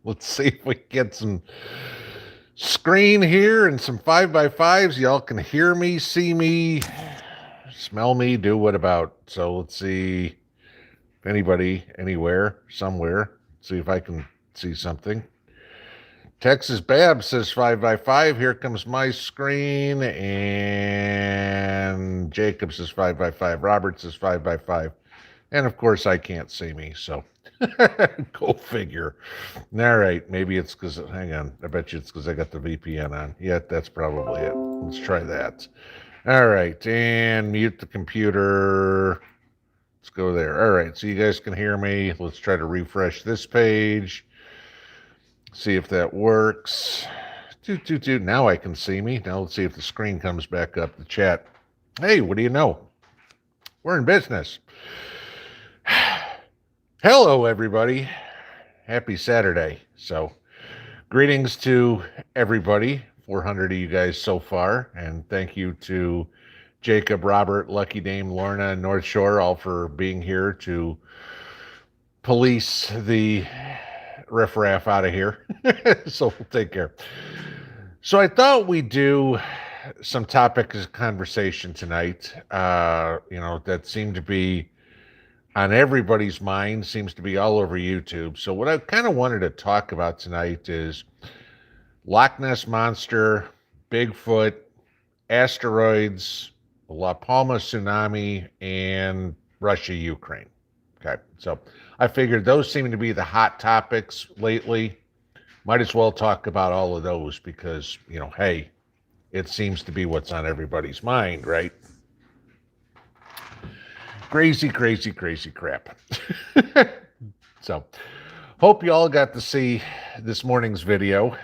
Let's see if we can get some screen here and some 5x5s. Y'all can hear me, see me, smell me, do what about. So let's see if anybody, anywhere, somewhere, see if I can see something. Texas Bab says 5x5. Here comes my screen. And Jacob says 5x5. Robert says 5x5. And of course, I can't see me. So go figure. All right. Maybe it's because, hang on. I bet you it's because I got the VPN on. Yeah, that's probably it. Let's try that. All right. And mute the computer. Let's go there. All right. So you guys can hear me. Let's try to refresh this page. See if that works. Now I can see me. Now let's see if the screen comes back up, the chat. Hey, what do you know? We're in business. Hello, everybody. Happy Saturday. So, greetings to everybody, 400 of you guys so far, and thank you to Jacob, Robert, Lucky Dame, Lorna, and North Shore, all for being here to police the riffraff out of here. So we'll take care. So I thought we'd do some topics of conversation tonight, that seem to be on everybody's mind, seems to be all over YouTube. So what I kind of wanted to talk about tonight is Loch Ness Monster, Bigfoot, asteroids, La Palma tsunami, and Russia, Ukraine. Okay, so I figured those seem to be the hot topics lately. Might as well talk about all of those because, hey, it seems to be what's on everybody's mind, right? Crazy, crazy, crazy crap. So, hope you all got to see this morning's video,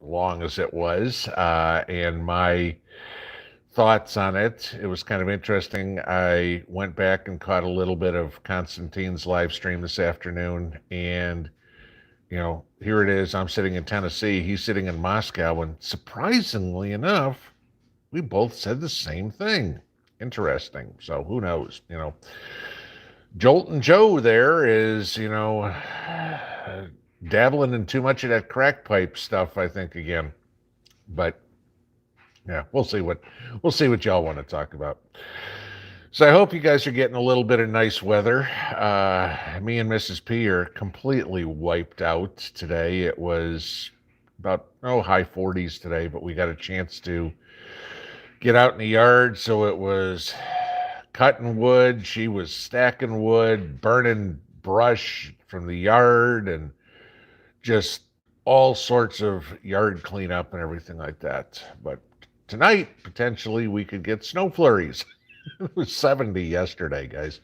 long as it was, and my thoughts on it. It was kind of interesting. I went back and caught a little bit of Constantine's live stream this afternoon, and here it is. I'm sitting in Tennessee. He's sitting in Moscow, and surprisingly enough, we both said the same thing. Interesting. So who knows? Joltin' Joe there is, dabbling in too much of that crack pipe stuff, I think, again. But yeah, we'll see what y'all want to talk about. So I hope you guys are getting a little bit of nice weather. Me and Mrs. P are completely wiped out today. It was about high 40s today, but we got a chance to get out in the yard. So it was cutting wood. She was stacking wood, burning brush from the yard, and just all sorts of yard cleanup and everything like that. But tonight, potentially, we could get snow flurries. It was 70 yesterday, guys.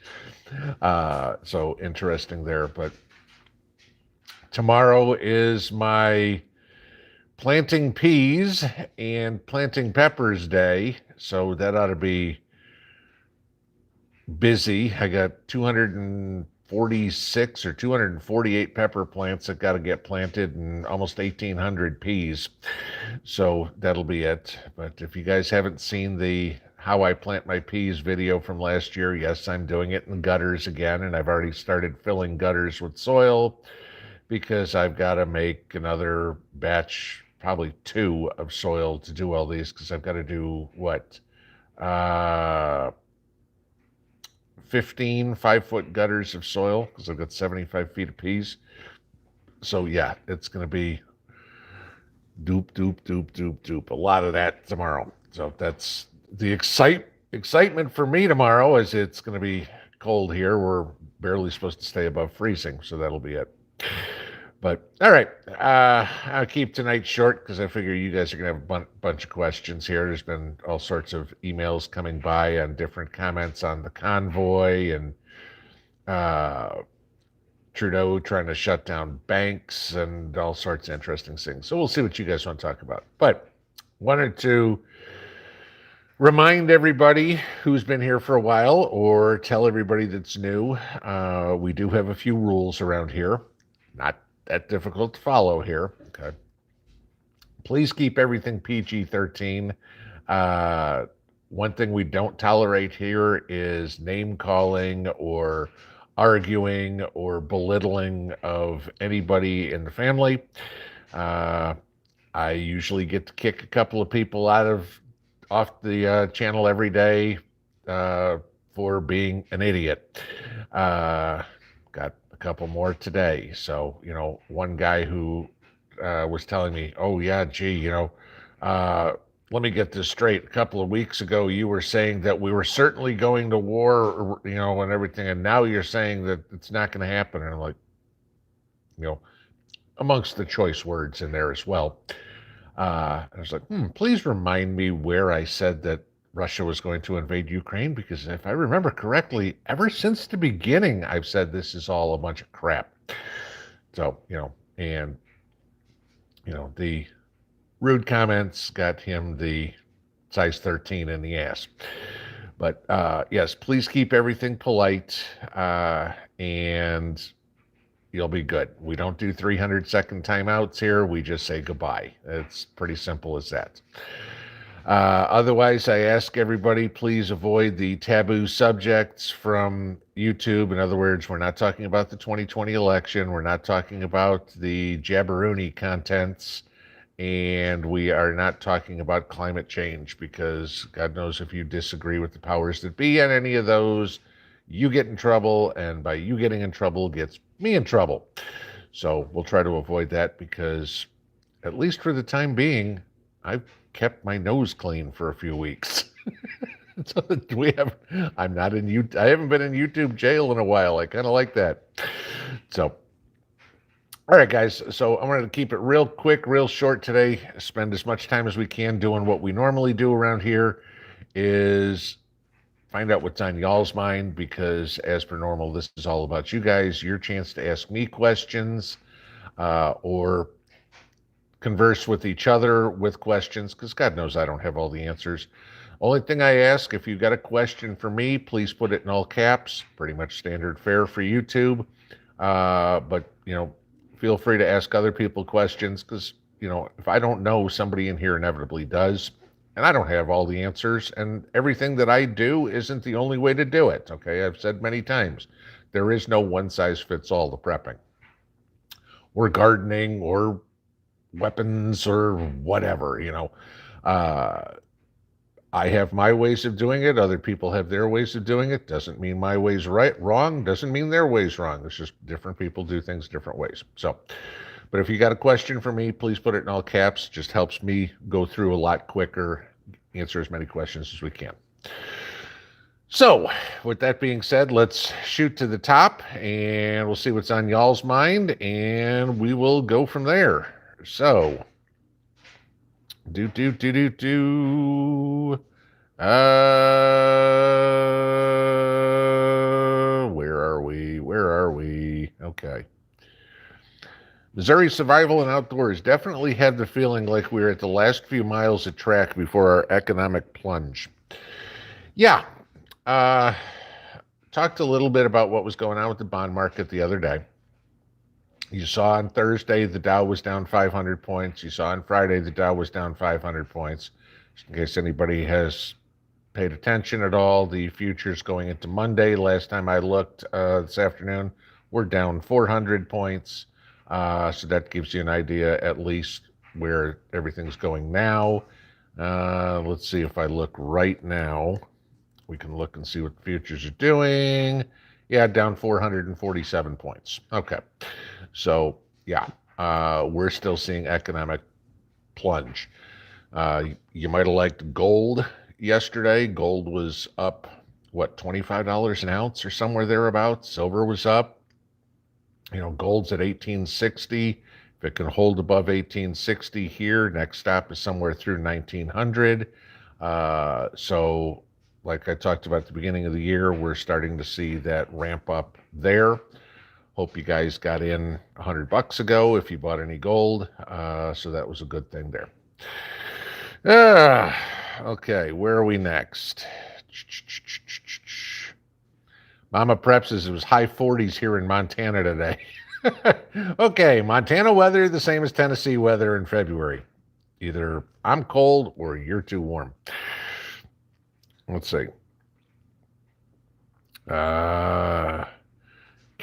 So interesting there. But tomorrow is my planting peas and planting peppers day. So that ought to be busy. I got 246 or 248 pepper plants that got to get planted and almost 1,800 peas. So that'll be it. But if you guys haven't seen the how I plant my peas video from last year, yes, I'm doing it in gutters again, and I've already started filling gutters with soil because I've got to make another batch, probably 2 of soil to do all these, because I've got to do 15 5-foot gutters of soil because I've got 75 feet of peas. So yeah, it's going to be doop. A lot of that tomorrow. So that's the excitement for me tomorrow, as it's going to be cold here. We're barely supposed to stay above freezing, so that'll be it. But all right, I'll keep tonight short because I figure you guys are going to have a bunch of questions here. There's been all sorts of emails coming by on different comments on the convoy and Trudeau trying to shut down banks and all sorts of interesting things. So we'll see what you guys want to talk about. But wanted to remind everybody who's been here for a while, or tell everybody that's new, we do have a few rules around here. Not that difficult to follow here. Okay. Please keep everything PG-13. One thing we don't tolerate here is name calling or arguing or belittling of anybody in the family. I usually get to kick a couple of people off the channel every day for being an idiot. Got a couple more today. So, one guy who was telling me, oh, yeah, gee, let me get this straight. A couple of weeks ago, you were saying that we were certainly going to war, and everything. And now you're saying that it's not going to happen. And I'm like, amongst the choice words in there as well. I was like, please remind me where I said that Russia was going to invade Ukraine, because if I remember correctly, ever since the beginning, I've said this is all a bunch of crap. So, the rude comments got him the size 13 in the ass. But yes, please keep everything polite, and you'll be good. We don't do 300-second timeouts here. We just say goodbye. It's pretty simple as that. Otherwise, I ask everybody, please avoid the taboo subjects from YouTube. In other words, we're not talking about the 2020 election. We're not talking about the jabberoonie contents. And we are not talking about climate change, because God knows if you disagree with the powers that be on any of those, you get in trouble. And by you getting in trouble gets me in trouble. So we'll try to avoid that, because at least for the time being, I've kept my nose clean for a few weeks. So I haven't been in YouTube jail in a while. I kind of like that. So, all right, guys. So I'm going to keep it real quick, real short today. Spend as much time as we can doing what we normally do around here, is find out what's on y'all's mind, because as per normal, this is all about you guys, your chance to ask me questions, or converse with each other with questions, because God knows I don't have all the answers. Only thing I ask, if you've got a question for me, please put it in all caps. Pretty much standard fare for YouTube. But, feel free to ask other people questions, because, if I don't know, somebody in here inevitably does. And I don't have all the answers. And everything that I do isn't the only way to do it. Okay, I've said many times, there is no one size fits all to prepping, or gardening, or weapons, or whatever. I have my ways of doing it. Other people have their ways of doing it. Doesn't mean my way's wrong. Doesn't mean their way's wrong. It's just different people do things different ways. So, but if you got a question for me, please put it in all caps. It just helps me go through a lot quicker, answer as many questions as we can. So, with that being said, let's shoot to the top, and we'll see what's on y'all's mind, and we will go from there. So, where are we? Okay. Missouri Survival and Outdoors definitely had the feeling like we were at the last few miles of track before our economic plunge. Yeah. Talked a little bit about what was going on with the bond market the other day. You saw on Thursday the Dow was down 500 points. You saw on Friday the Dow was down 500 points. Just in case anybody has paid attention at all, the futures going into Monday, last time I looked this afternoon, we're down 400 points. So that gives you an idea at least where everything's going now. Let's see if I look right now. We can look and see what the futures are doing. Yeah, down 447 points. Okay. So, yeah, we're still seeing economic plunge. You might have liked gold yesterday. Gold was up, $25 an ounce or somewhere thereabouts. Silver was up. Gold's at 1860. If it can hold above 1860 here, next stop is somewhere through 1900. So, like I talked about at the beginning of the year, we're starting to see that ramp up there. Hope you guys got in $100 ago if you bought any gold. So that was a good thing there. Okay, where are we next? Mama Prep says it was high 40s here in Montana today. Okay, Montana weather the same as Tennessee weather in February. Either I'm cold or you're too warm. Let's see.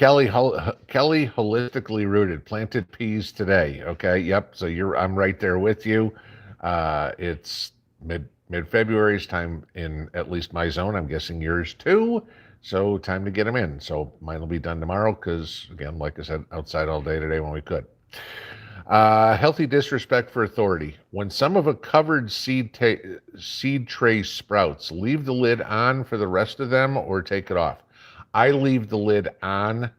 Kelly holistically rooted, planted peas today. Okay, yep. So I'm right there with you. It's mid February's time in at least my zone. I'm guessing yours too. So time to get them in. So mine will be done tomorrow because, again, like I said, outside all day today when we could. Healthy disrespect for authority. When some of a covered seed tray sprouts, leave the lid on for the rest of them or take it off. I leave the lid on.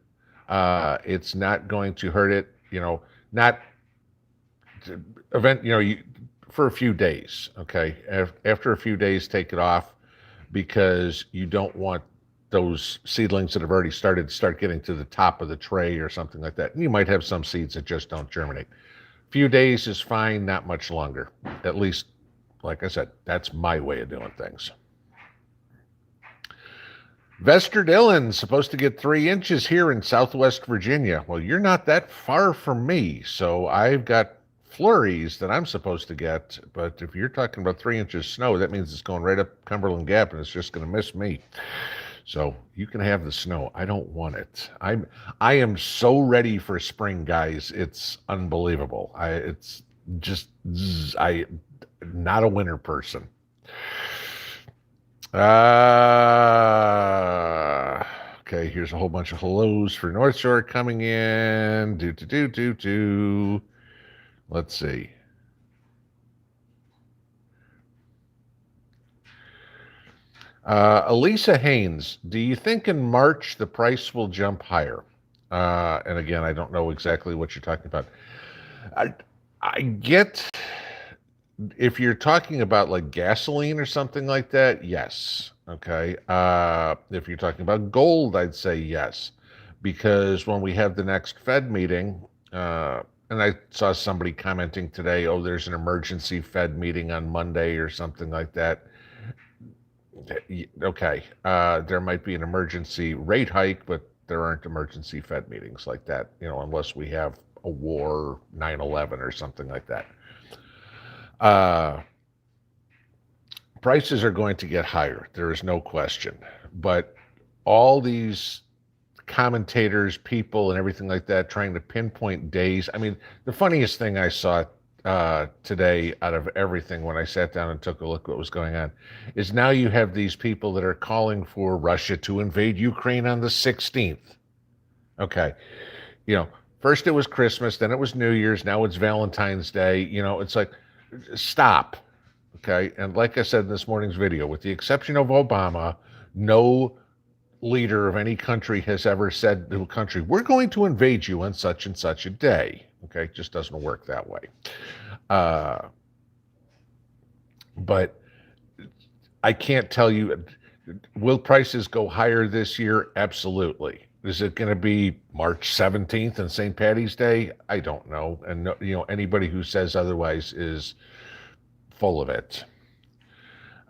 It's not going to hurt it, not for a few days. Okay. After a few days, take it off because you don't want those seedlings that have already started to start getting to the top of the tray or something like that. And you might have some seeds that just don't germinate. Few days is fine, not much longer. At least, like I said, that's my way of doing things. Vester Dillon's supposed to get 3 inches here in Southwest Virginia. Well, you're not that far from me, so I've got flurries that I'm supposed to get. But if you're talking about 3 inches snow, that means it's going right up Cumberland Gap and it's just going to miss me. So you can have the snow. I don't want it. I am so ready for spring, guys. It's unbelievable. I'm not a winter person. Okay, here's a whole bunch of hellos for North Shore coming in. Let's see. Elisa Haynes, do you think in March the price will jump higher? And again, I don't know exactly what you're talking about. I get if you're talking about like gasoline or something like that, yes. Okay. If you're talking about gold, I'd say yes. Because when we have the next Fed meeting, and I saw somebody commenting today, oh, there's an emergency Fed meeting on Monday or something like that. Okay, there might be an emergency rate hike, but there aren't emergency Fed meetings like that, unless we have a war, 9/11 or something like that. Prices are going to get higher. There is no question. But all these commentators, people, and everything like that trying to pinpoint days. I mean, the funniest thing I saw today out of everything when I sat down and took a look at what was going on is now you have these people that are calling for Russia to invade Ukraine on the 16th. Okay. First it was Christmas, then it was New Year's, now it's Valentine's Day. It's like, stop. Okay. And like I said in this morning's video, with the exception of Obama, no leader of any country has ever said to a country, we're going to invade you on such and such a day. Okay, it just doesn't work that way. But I can't tell you, will prices go higher this year? Absolutely. Is it going to be March 17th and St. Patty's Day? I don't know. And anybody who says otherwise is full of it.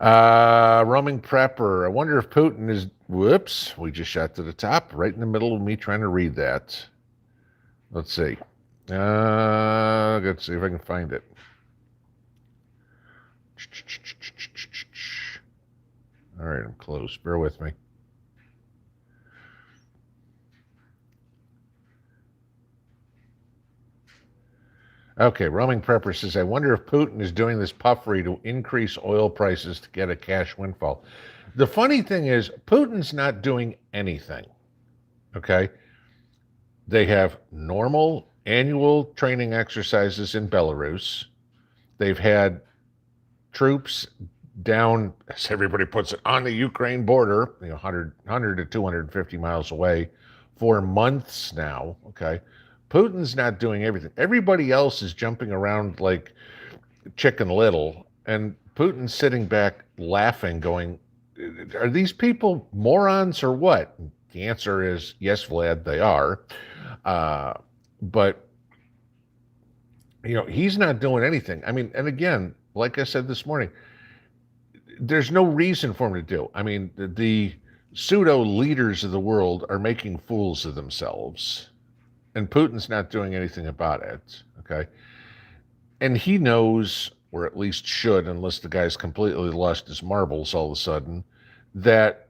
Roaming Prepper. I wonder if Putin is, whoops, we just shot to the top, right in the middle of me trying to read that. Let's see. Let's see if I can find it. All right, I'm close. Bear with me. Okay, Roaming Prepper says, I wonder if Putin is doing this puffery to increase oil prices to get a cash windfall. The funny thing is, Putin's not doing anything. Okay? They have normal annual training exercises in Belarus. They've had troops down, as everybody puts it, on the Ukraine border, 100 to 250 miles away for months now. Okay. Putin's not doing everything. Everybody else is jumping around like Chicken Little, and Putin's sitting back laughing, going, are these people morons or what? The answer is yes, Vlad, they are. But, he's not doing anything. I mean, and again, like I said this morning, there's no reason for him to do. I mean, the pseudo leaders of the world are making fools of themselves, and Putin's not doing anything about it. Okay. And he knows, or at least should, unless the guy's completely lost his marbles all of a sudden, that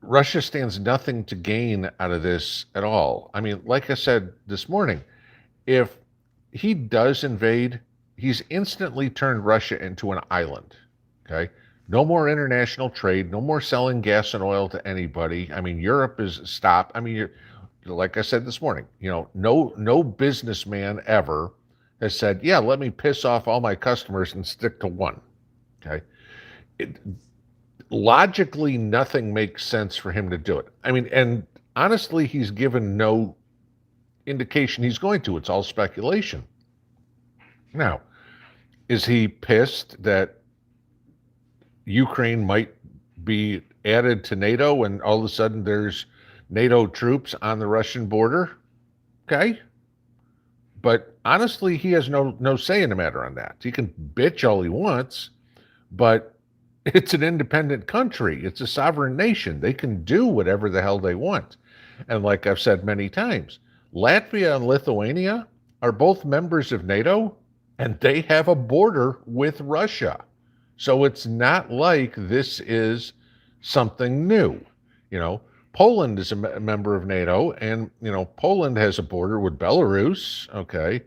Russia stands nothing to gain out of this at all. I mean, like I said this morning, if he does invade, he's instantly turned Russia into an island. Okay. No more international trade, no more selling gas and oil to anybody. I mean, Europe is stopped. I mean, you're, like I said this morning, no businessman ever has said, yeah, let me piss off all my customers and stick to one. Okay. It, logically, nothing makes sense for him to do it. I mean, and honestly, he's given no indication he's going to. It's all speculation. Now, is he pissed that Ukraine might be added to NATO and all of a sudden there's NATO troops on the Russian border? Okay. But honestly, he has no say in the matter on that. He can bitch all he wants, but it's an independent country. It's a sovereign nation. They can do whatever the hell they want. And like I've said many times, Latvia and Lithuania are both members of NATO, and they have a border with Russia. So it's not like this is something new. Poland is a member of NATO, and, Poland has a border with Belarus, okay?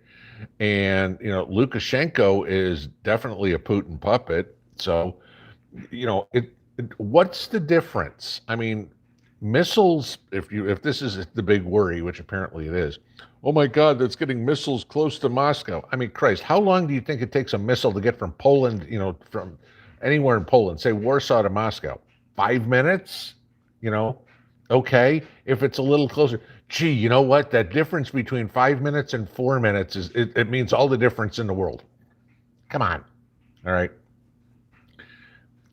And, Lukashenko is definitely a Putin puppet. So, what's the difference? I mean, missiles, if this is the big worry, which apparently it is, oh my God, that's getting missiles close to Moscow. I mean, Christ, how long do you think it takes a missile to get from Poland, from anywhere in Poland, say Warsaw to Moscow? 5 minutes? Okay. If it's a little closer, gee, you know what? That difference between 5 minutes and 4 minutes it means all the difference in the world. Come on. All right.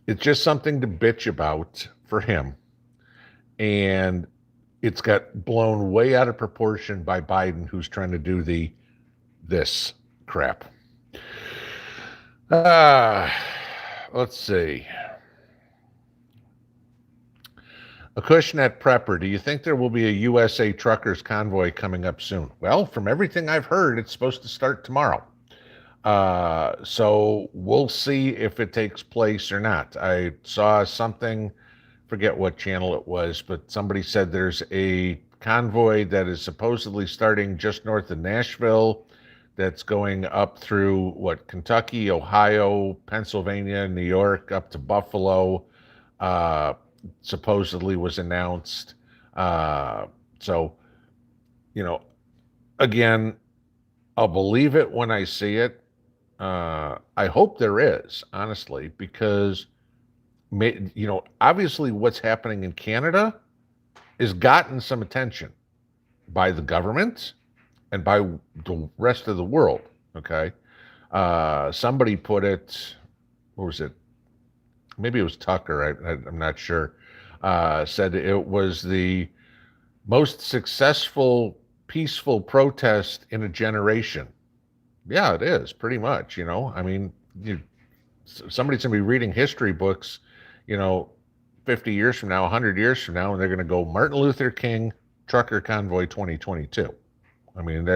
It's just something to bitch about for him. And it's got blown way out of proportion by Biden, who's trying to do this crap. Let's see. Acushnet Prepper, do you think there will be a USA truckers convoy coming up soon? Well, from everything I've heard, it's supposed to start tomorrow. So we'll see if it takes place or not. I saw something, forget what channel it was, but somebody said there's a convoy that is supposedly starting just north of Nashville that's going up through Kentucky, Ohio, Pennsylvania, New York, up to Buffalo, supposedly was announced. So, again, I'll believe it when I see it. I hope there is, honestly, because obviously what's happening in Canada has gotten some attention by the government and by the rest of the world. Okay. Somebody put it, what was it? Maybe it was Tucker. I'm not sure. Said it was the most successful peaceful protest in a generation. Yeah, it is pretty much, I mean, somebody's gonna be reading history books, 50 years from now, 100 years from now, and they're going to go Martin Luther King Trucker Convoy 2022. I mean,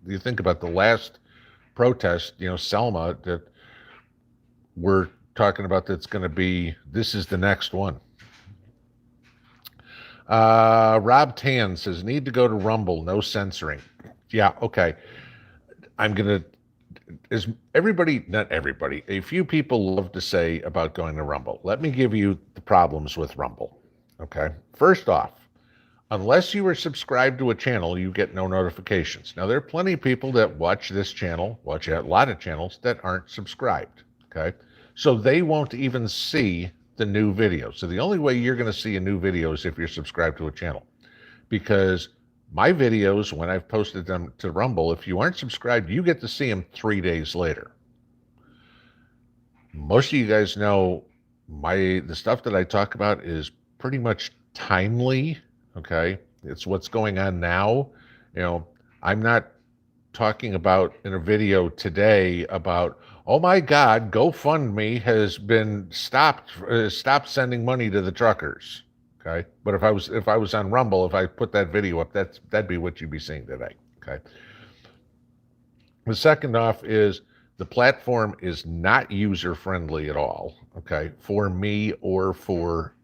you think about the last protest, Selma, that we're talking about, that's going to be, this is the next one. Rob Tan says, need to go to Rumble, no censoring. Yeah, okay. As everybody, not everybody, a few people love to say about going to Rumble. Let me give you the problems with Rumble. Okay. First off, unless you are subscribed to a channel, you get no notifications. Now, there are plenty of people that watch this channel, watch a lot of channels that aren't subscribed. Okay. So they won't even see the new video. So the only way you're going to see a new video is if you're subscribed to a channel, because my videos, when I've posted them to Rumble, if you aren't subscribed, you get to see them 3 days later. Most of you guys know the stuff that I talk about is pretty much timely. Okay. It's what's going on now. I'm not talking about in a video today about, oh my God, GoFundMe has been stopped sending money to the truckers. Okay. But if I was on Rumble, if I put that video up, that'd be what you'd be seeing today. Okay. The second off is the platform is not user friendly at all. Okay. For me or for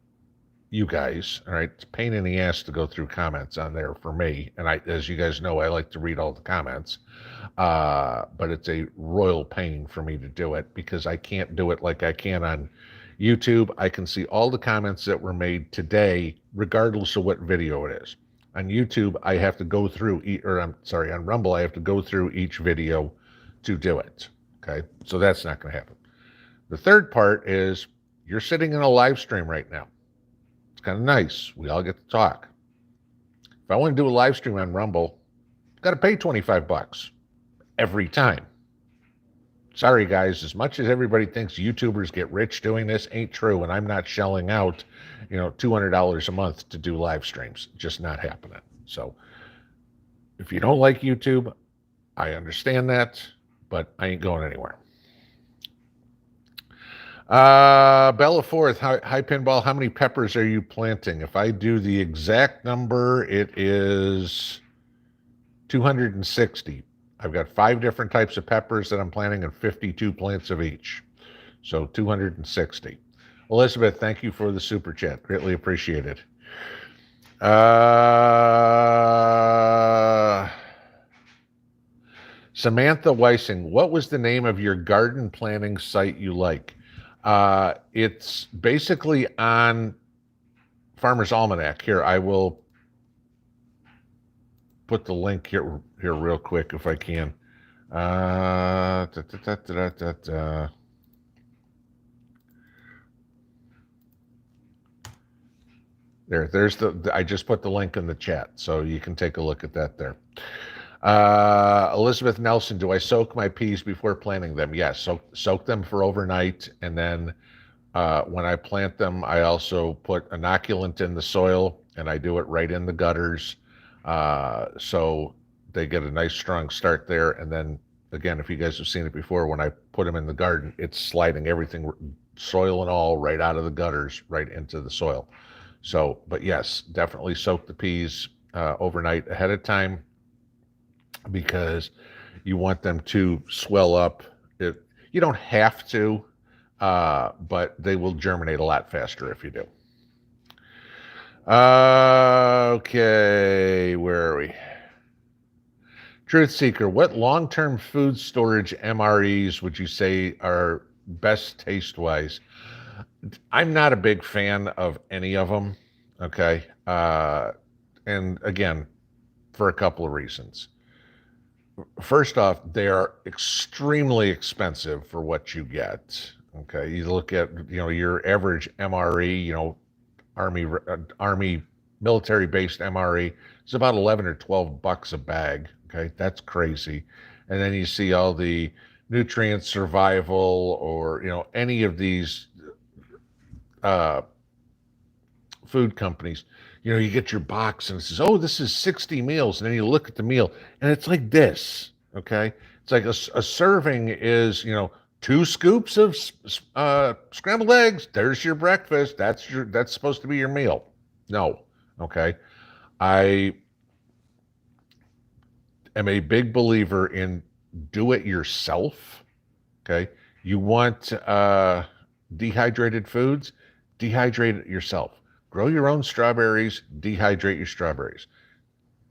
you guys. All right, it's a pain in the ass to go through comments on there for me, and as you guys know, I like to read all the comments. But it's a royal pain for me to do it because I can't do it like I can on YouTube. I can see all the comments that were made today, regardless of what video it is. On YouTube, I have to go through, on Rumble, I have to go through each video to do it. Okay, so that's not going to happen. The third part is you're sitting in a live stream right now. It's kind of nice. We all get to talk. If I want to do a live stream on Rumble, I've got to pay $25 every time. Sorry, guys. As much as everybody thinks YouTubers get rich doing this, ain't true. And I'm not shelling out, $200 a month to do live streams. Just not happening. So if you don't like YouTube, I understand that, but I ain't going anywhere. Bella Fourth, hi Pinball. How many peppers are you planting? If I do the exact number, it is 260. I've got 5 different types of peppers that I'm planting and 52 plants of each. So 260. Elizabeth, thank you for the super chat. Greatly appreciated. Samantha Weissing, what was the name of your garden planning site you like? It's basically on Farmer's Almanac. Here, I will put the link here real quick if I can. There's I just put the link in the chat, so you can take a look at that there. Elizabeth Nelson, do I soak my peas before planting them? Yes, soak them for overnight, and then when I plant them, I also put inoculant in the soil, and I do it right in the gutters, so they get a nice strong start there. And then again, if you guys have seen it before, when I put them in the garden, it's sliding everything, soil and all, right out of the gutters right into the soil. So, but yes, definitely soak the peas overnight ahead of time, because you want them to swell up. You don't have to, but they will germinate a lot faster if you do. Okay, where are we? Truth Seeker, what long-term food storage MREs would you say are best taste-wise? I'm not a big fan of any of them, okay? And again, for a couple of reasons. First off, they are extremely expensive for what you get, okay? You look at, your average MRE, Army military-based MRE, is about 11 or 12 bucks a bag, okay? That's crazy. And then you see all the nutrient survival or, any of these food companies, you get your box and it says, oh, this is 60 meals. And then you look at the meal and it's like this, okay? It's like a serving is, 2 scoops of scrambled eggs. There's your breakfast. That's supposed to be your meal. No, okay? I am a big believer in do it yourself, okay? You want dehydrated foods, dehydrate it yourself. Grow your own strawberries, dehydrate your strawberries.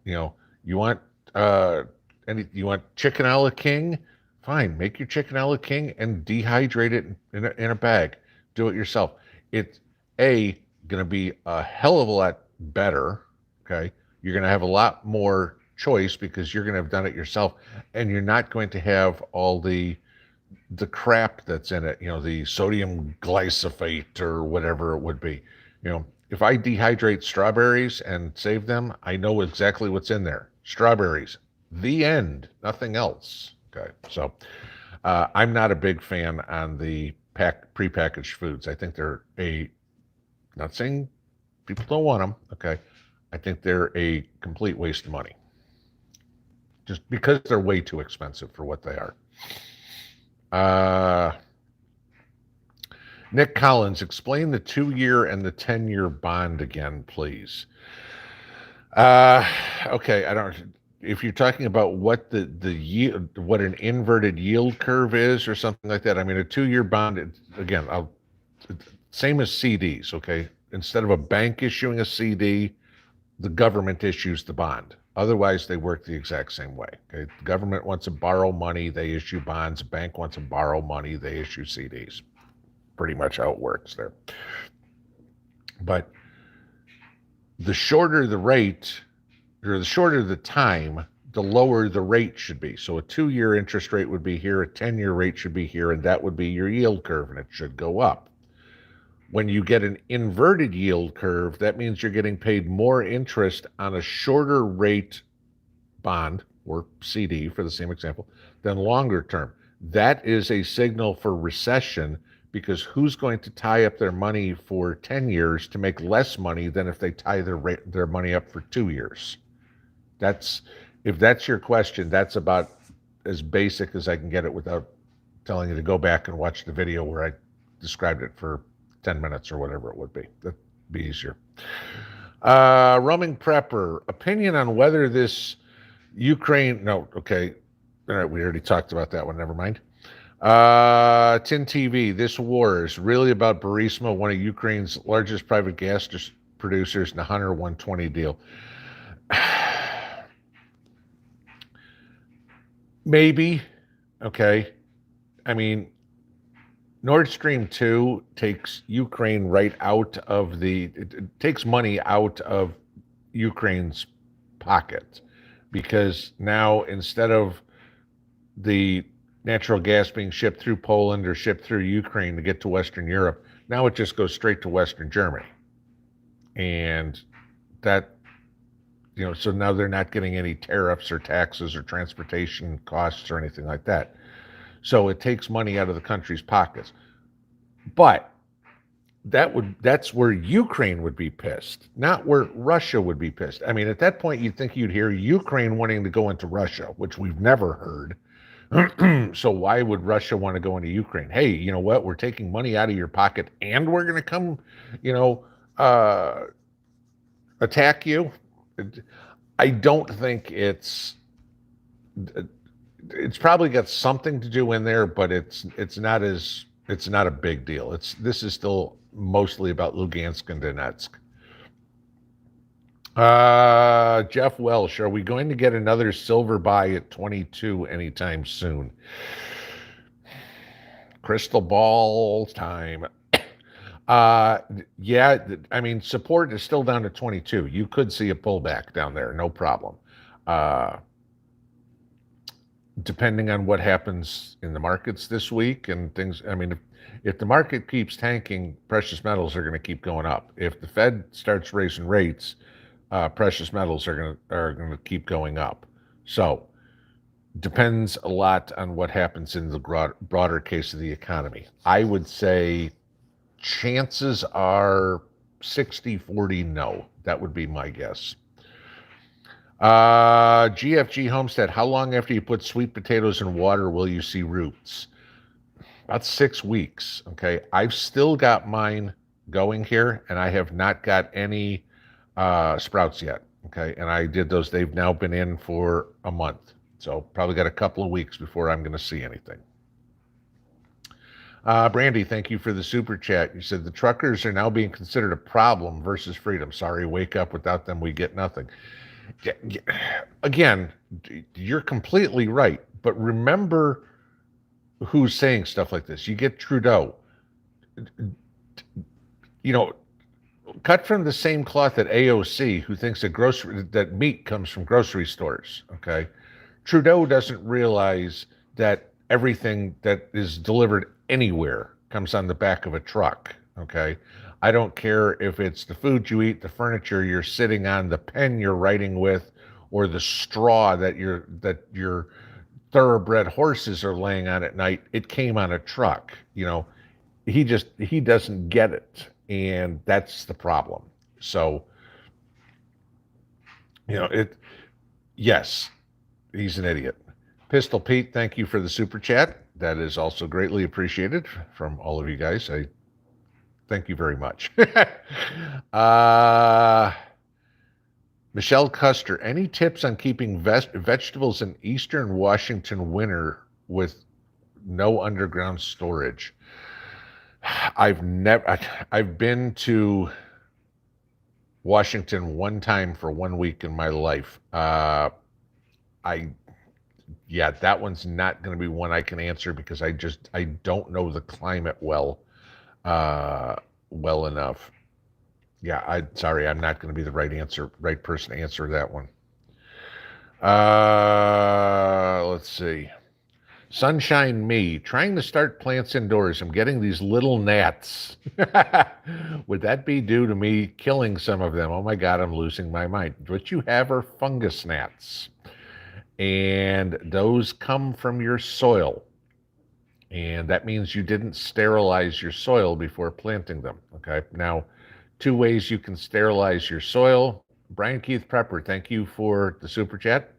You want you want chicken a la king, fine, make your chicken a la king and dehydrate it in a bag. Do it yourself. It's going to be a hell of a lot better, okay? You're going to have a lot more choice because you're going to have done it yourself, and you're not going to have all the crap that's in it, the sodium glyphosate or whatever it would be. If I dehydrate strawberries and save them, I know exactly what's in there. Strawberries, the end, nothing else. Okay, so I'm not a big fan on the prepackaged foods. I think they're not saying people don't want them, okay? I think they're a complete waste of money. Just because they're way too expensive for what they are. Nick Collins, explain the 2-year and the 10-year bond again, please. Okay, if you're talking about what the yield, what an inverted yield curve is or something like that. I mean, a 2-year bond, again, same as CDs, okay? instead of a bank issuing a CD, the government issues the bond. Otherwise, they work the exact same way. Okay? The government wants to borrow money, they issue bonds. A bank wants to borrow money, they issue CDs. Pretty much how it works there. But the shorter the rate, or the shorter the time, the lower the rate should be. So a 2-year interest rate would be here, a 10-year rate should be here, and that would be your yield curve, and it should go up. When you get an inverted yield curve, that means you're getting paid more interest on a shorter rate bond or CD, for the same example, than longer term. That is a signal for recession, because who's going to tie up their money for 10 years to make less money than if they tie their money up for 2 years? If that's your question, that's about as basic as I can get it without telling you to go back and watch the video where I described it for 10 minutes or whatever it would be. That'd be easier. Roaming Prepper, opinion on whether this Ukraine, no, okay. All right, we already talked about that one, never mind. Tin TV, this war is really about Burisma, one of Ukraine's largest private gas producers, and the Hunter 120 deal. Maybe, okay. I mean, Nord Stream 2 takes Ukraine right out of it takes money out of Ukraine's pocket, because now instead of the natural gas being shipped through Poland or shipped through Ukraine to get to Western Europe, now it just goes straight to Western Germany. And that, so now they're not getting any tariffs or taxes or transportation costs or anything like that. So it takes money out of the country's pockets. But that's where Ukraine would be pissed, not where Russia would be pissed. I mean, at that point, you'd think you'd hear Ukraine wanting to go into Russia, which we've never heard. So why would Russia want to go into Ukraine? Hey, you know what? We're taking money out of your pocket and we're going to come, attack you. I don't think it's probably got something to do in there, but it's not a big deal. This is still mostly about Lugansk and Donetsk. Jeff Welsh, are we going to get another silver buy at 22 anytime soon? Crystal ball time. Yeah, I mean, support is still down to 22. You could see a pullback down there, no problem. Depending on what happens in the markets this week and things. I mean, if the market keeps tanking, precious metals are going to keep going up. If the Fed starts raising rates, precious metals are going to keep going up. So depends a lot on what happens in the broader case of the economy. I would say chances are 60-40 no. That would be my guess. GFG Homestead, how long after you put sweet potatoes in water will you see roots? About 6 weeks. Okay, I've still got mine going here, and I have not got any sprouts yet. Okay, and I did those. They've now been in for a month, so probably got a couple of weeks before I'm going to see anything. Brandy, thank you for the super chat. You said the truckers are now being considered a problem versus freedom. Sorry, wake up. Without them, we get nothing. Again, you're completely right. But remember who's saying stuff like this. You get Trudeau. Cut from the same cloth at AOC, who thinks that meat comes from grocery stores. Okay, Trudeau doesn't realize that everything that is delivered anywhere comes on the back of a truck. Okay, I don't care if it's the food you eat, the furniture you're sitting on, the pen you're writing with, or the straw that your thoroughbred horses are laying on at night. It came on a truck. He doesn't get it, and that's the problem. So, yes, he's an idiot. Pistol Pete, thank you for the super chat. That is also greatly appreciated from all of you guys. I thank you very much. Michelle Custer, any tips on keeping vegetables in Eastern Washington winter with no underground storage? I've been to Washington one time for 1 week in my life. I Yeah, that one's not going to be one I can answer because I don't know the climate uh, well enough. Yeah, sorry, I'm not going to be the right person to answer that one. Let's see. Sunshine Me, trying to start plants indoors. I'm getting these little gnats. Would that be due to me killing some of them? Oh my God, I'm losing my mind. What you have are fungus gnats, and those come from your soil. And that means you didn't sterilize your soil before planting them. Okay. Now, two ways you can sterilize your soil. Brian Keith Prepper, thank you for the super chat.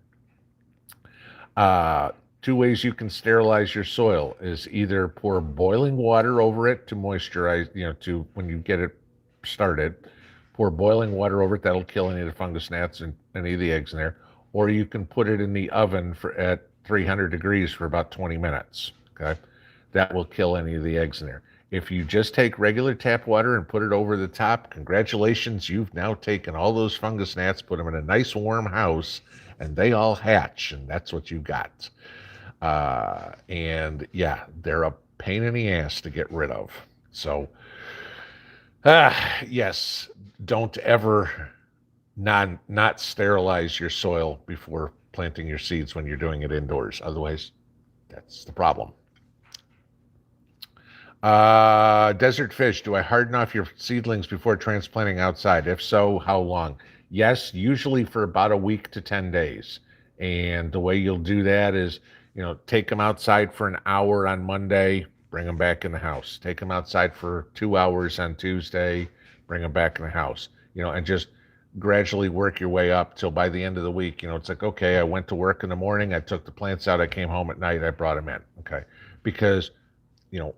Uh, Two ways you can sterilize your soil is either pour boiling water over it to moisturize, to when you get it started, pour boiling water over it. That'll kill any of the fungus gnats and any of the eggs in there. Or you can put it in the oven at 300 degrees for about 20 minutes. Okay. That will kill any of the eggs in there. If you just take regular tap water and put it over the top, congratulations, you've now taken all those fungus gnats, put them in a nice warm house, and they all hatch, and that's what you got. And yeah, they're a pain in the ass to get rid of. So, yes, don't ever not sterilize your soil before planting your seeds when you're doing it indoors. Otherwise, that's the problem. Desert Fish, do I harden off your seedlings before transplanting outside? If so, how long? Yes, usually for about a week to 10 days. And the way you'll do that is, take them outside for an hour on Monday, bring them back in the house. Take them outside for 2 hours on Tuesday, bring them back in the house, and just gradually work your way up till by the end of the week, it's like, okay, I went to work in the morning, I took the plants out, I came home at night, I brought them in. Okay. Because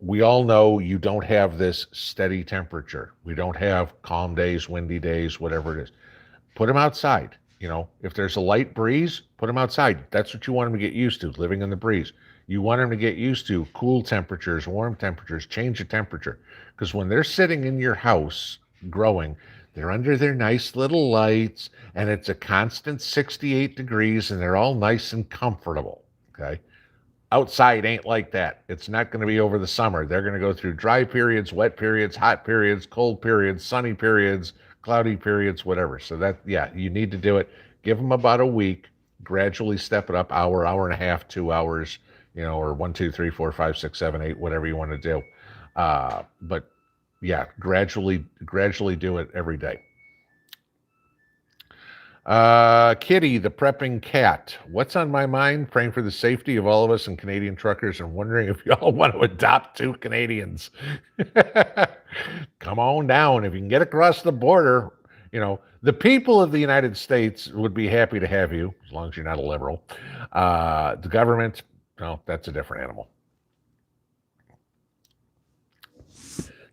we all know you don't have this steady temperature. We don't have calm days, windy days, whatever it is. Put them outside. If there's a light breeze, put them outside. That's what you want them to get used to, living in the breeze. You want them to get used to cool temperatures, warm temperatures, change the temperature. Because when they're sitting in your house growing, they're under their nice little lights, and it's a constant 68 degrees, and they're all nice and comfortable. Okay. Outside ain't like that. It's not going to be over the summer. They're going to go through dry periods, wet periods, hot periods, cold periods, sunny periods, cloudy periods, whatever. So you need to do it. Give them about a week, gradually step it up, hour, hour and a half, 2 hours, or 1, 2, 3, 4, 5, 6, 7, 8, whatever you want to do. But yeah, gradually do it every day. Kitty, the prepping cat. What's on my mind? Praying for the safety of all of us and Canadian truckers and wondering if y'all want to adopt 2 Canadians. Come on down. If you can get across the border, the people of the United States would be happy to have you, as long as you're not a liberal. The government, no, that's a different animal.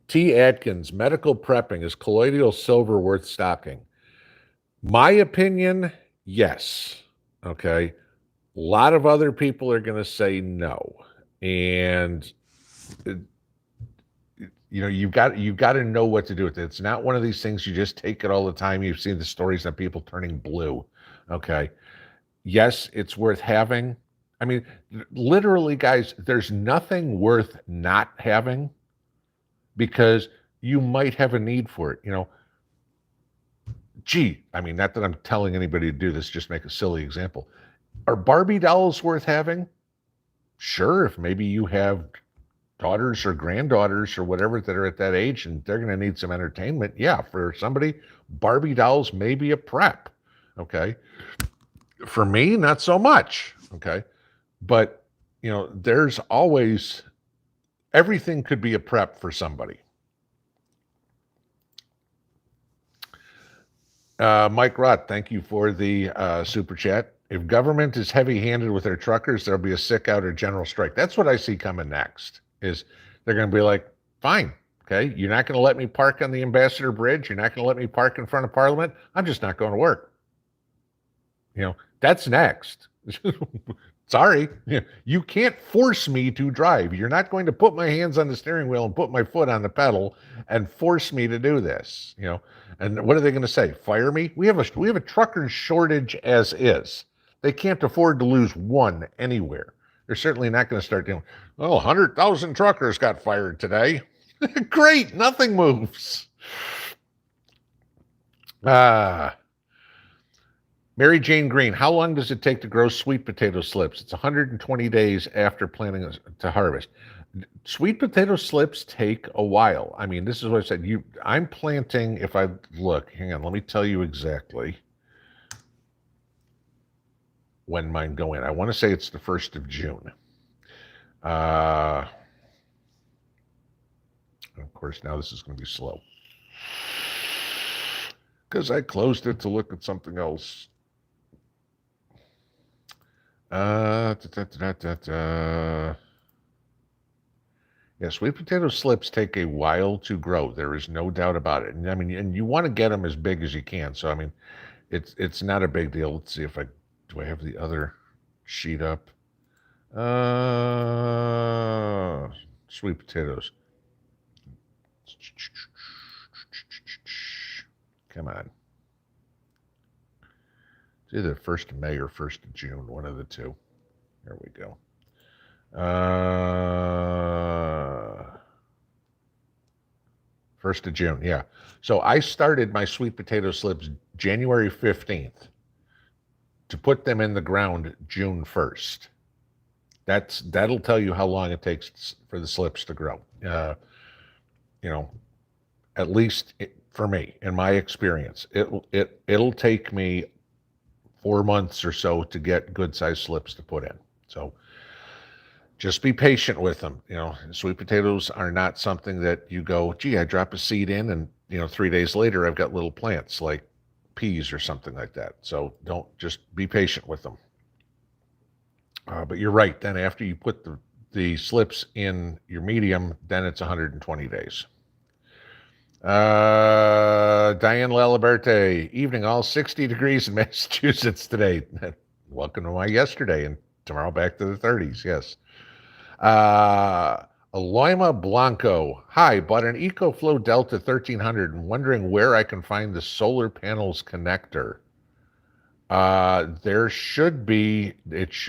T. Atkins, medical prepping. Is colloidal silver worth stocking? My opinion, yes. Okay. A lot of other people are going to say no. And you've got to know what to do with it. It's not one of these things you just take it all the time. You've seen the stories of people turning blue. Okay. Yes, it's worth having. I mean, literally, guys, there's nothing worth not having because you might have a need for it. Not that I'm telling anybody to do this, just make a silly example. Are Barbie dolls worth having? Sure, if maybe you have daughters or granddaughters or whatever that are at that age and they're going to need some entertainment. Yeah, for somebody, Barbie dolls may be a prep. Okay. For me, not so much. Okay. But, there's always, everything could be a prep for somebody. Mike Rott, thank you for the super chat. If government is heavy-handed with their truckers, there'll be a sick out or general strike. That's what I see coming next, is they're going to be like, fine, okay, you're not going to let me park on the Ambassador Bridge. You're not going to let me park in front of Parliament. I'm just not going to work. That's next. Sorry, you can't force me to drive. You're not going to put my hands on the steering wheel and put my foot on the pedal and force me to do this, And what are they going to say? Fire me? We have a trucker shortage as is. They can't afford to lose one anywhere. They're certainly not going to start doing, 100,000 truckers got fired today. Great, nothing moves. Mary Jane Green, how long does it take to grow sweet potato slips? It's 120 days after planting to harvest. Sweet potato slips take a while. I mean, this is what I said. I'm planting, if I look, hang on, let me tell you exactly when mine go in. I want to say it's the 1st of June. Of course, now this is going to be slow because I closed it to look at something else. Yeah, sweet potato slips take a while to grow. There is no doubt about it. And I mean, and you want to get them as big as you can. So I mean, it's not a big deal. Let's see if do I have the other sheet up? Sweet potatoes. Come on. It's either 1st of May or 1st of June, one of the two. There we go. 1st of June, yeah. So I started my sweet potato slips January 15th to put them in the ground June 1st. That'll tell you how long it takes for the slips to grow. At least for me, in my experience, it'll take me 4 months or so to get good sized slips to put in. So just be patient with them. Sweet potatoes are not something that you go, gee, I drop a seed in and 3 days later I've got little plants like peas or something like that. So just be patient with them. But you're right. Then after you put the slips in your medium, then it's 120 days. Diane Laliberte, evening, all 60 degrees in Massachusetts today. Welcome to my yesterday, and tomorrow back to the 30s, yes. Aloima Blanco, hi, bought an EcoFlow Delta 1300 and wondering where I can find the solar panels connector. It should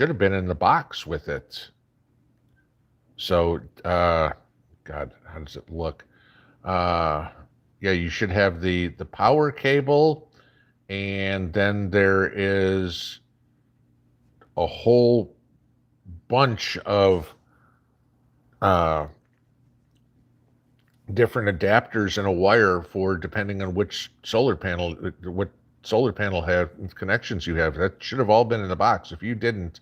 have been in the box with it. So, God, how does it look? Yeah, you should have the power cable, and then there is a whole bunch of different adapters and a wire for depending on what solar panel connections you have. That should have all been in the box. If you didn't,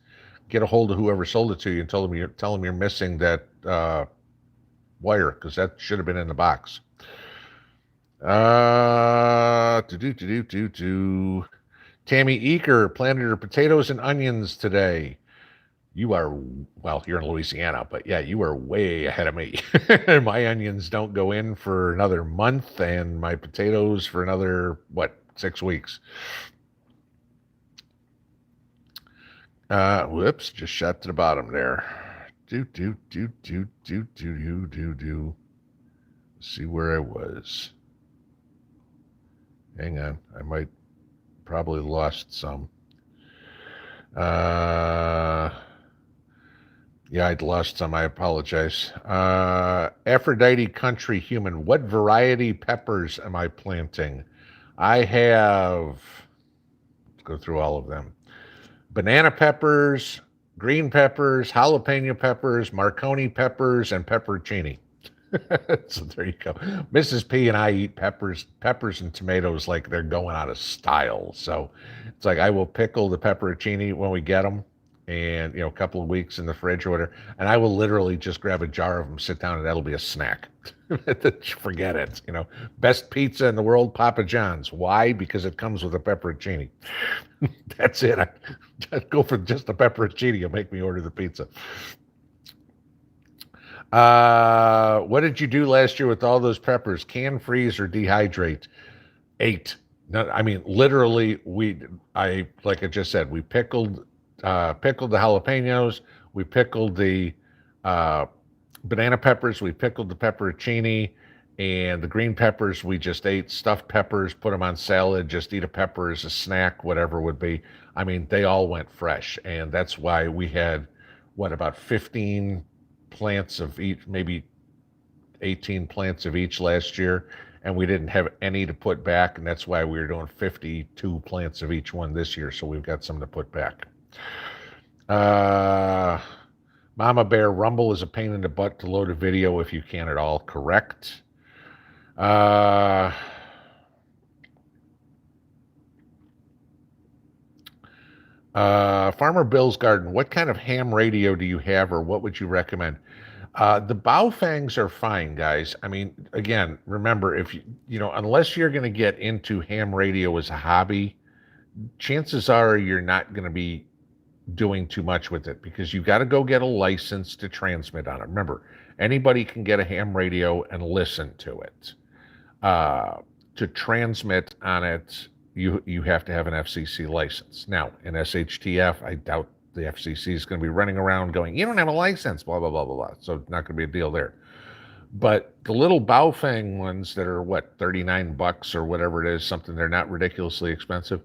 get a hold of whoever sold it to you and tell them you're missing that wire, because that should have been in the box. Tammy Eaker planted her potatoes and onions today. You are, well, you're in Louisiana, but yeah, you are way ahead of me. My onions don't go in for another month, and my potatoes for another, 6 weeks. Whoops, just shot to the bottom there. See where I was. Hang on, I might probably lost some. Yeah, I'd lost some. I apologize. Aphrodite Country Human, what variety peppers am I planting? I have, let's go through all of them. Banana peppers, green peppers, jalapeno peppers, Marconi peppers, and pepperoncini. So there you go. Mrs. P and I eat peppers and tomatoes like they're going out of style. So it's like I will pickle the pepperoncini when we get them, and a couple of weeks in the fridge or whatever, and I will literally just grab a jar of them, sit down, and that'll be a snack. Forget it. Best pizza in the world, Papa John's. Why? Because it comes with a pepperoncini. That's it. I go for just a pepperoncini. You'll make me order the pizza. What did you do last year with all those peppers? Can, freeze, or dehydrate? 8. No, I mean, literally, like I just said, we pickled pickled the jalapenos. We pickled the uh, banana peppers. We pickled the pepperoncini, and the green peppers we just ate. Stuffed peppers, put them on salad. Just eat a pepper as a snack, whatever would be. I mean, they all went fresh, and that's why we had about 15 plants of each, maybe 18 plants of each last year, and we didn't have any to put back, and that's why we were doing 52 plants of each one this year, so we've got some to put back. Mama Bear, Rumble is a pain in the butt to load a video if you can at all. Correct. Farmer Bill's Garden, what kind of ham radio do you have, or what would you recommend? The Baofangs are fine, guys. I mean, again, remember, if unless you're going to get into ham radio as a hobby, chances are you're not going to be doing too much with it, because you got to go get a license to transmit on it. Remember, anybody can get a ham radio and listen to it. To transmit on it, you have to have an FCC license. Now, in SHTF, I doubt the FCC is going to be running around going, you don't have a license, blah, blah, blah, blah, blah. So it's not going to be a deal there. But the little Baofeng ones that are, what, $39 or whatever it is, something, they're not ridiculously expensive.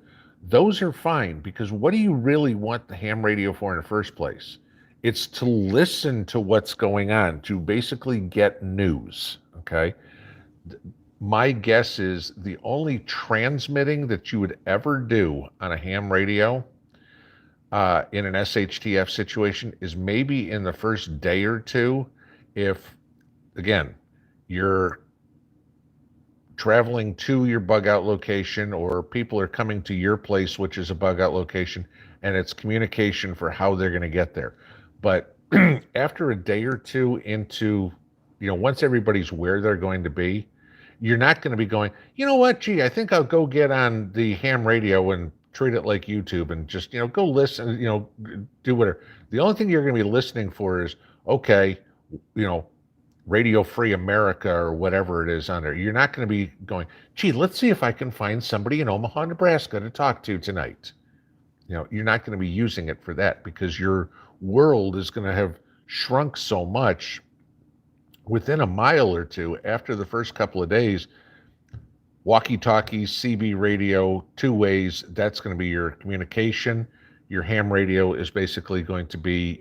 Those are fine, because what do you really want the ham radio for in the first place? It's to listen to what's going on, to basically get news, okay? My guess is the only transmitting that you would ever do on a ham radio in an SHTF situation is maybe in the first day or two, if, again, you're traveling to your bug out location, or people are coming to your place, which is a bug out location, and it's communication for how they're going to get there. But after a day or two into, once everybody's where they're going to be, you're not going to be going, you know what, gee, I think I'll go get on the ham radio and treat it like YouTube and just, go listen, do whatever. The only thing you're going to be listening for is, okay, Radio Free America or whatever it is on there. You're not going to be going, gee, let's see if I can find somebody in Omaha, Nebraska to talk to tonight. You're not going to be using it for that, because your world is going to have shrunk so much within a mile or two. After the first couple of days, walkie-talkies, CB radio, two ways, that's going to be your communication. Your ham radio is basically going to be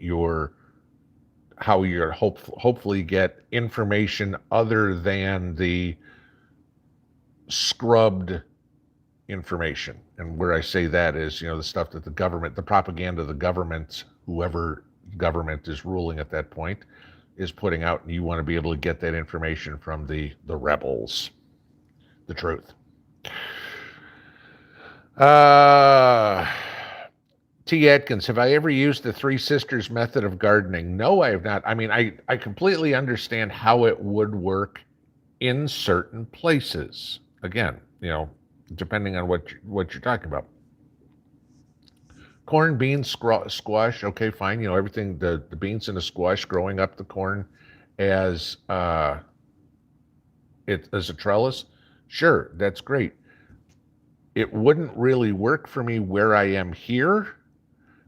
how you're hopefully get information other than the scrubbed information. And where I say that is, the stuff that the government, the propaganda the government, whoever government is ruling at that point, is putting out, and you want to be able to get that information from the rebels, the truth. T. Atkins, have I ever used the Three Sisters method of gardening? No, I have not. I mean, I completely understand how it would work in certain places. Again, depending on what you're talking about. Corn, beans, squash, okay, fine. Everything, the beans and the squash growing up the corn as a trellis, sure, that's great. It wouldn't really work for me where I am here,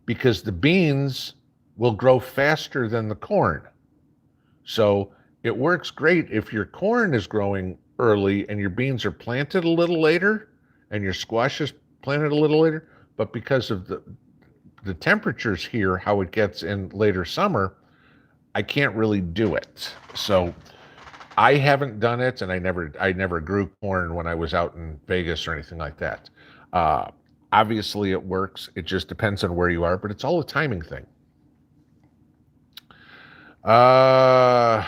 because the beans will grow faster than the corn. So it works great if your corn is growing early and your beans are planted a little later and your squash is planted a little later. But because of the temperatures here, how it gets in later summer, I can't really do it. So I haven't done it, and I never grew corn when I was out in Vegas or anything like that. Obviously it works. It just depends on where you are, but it's all a timing thing. Karen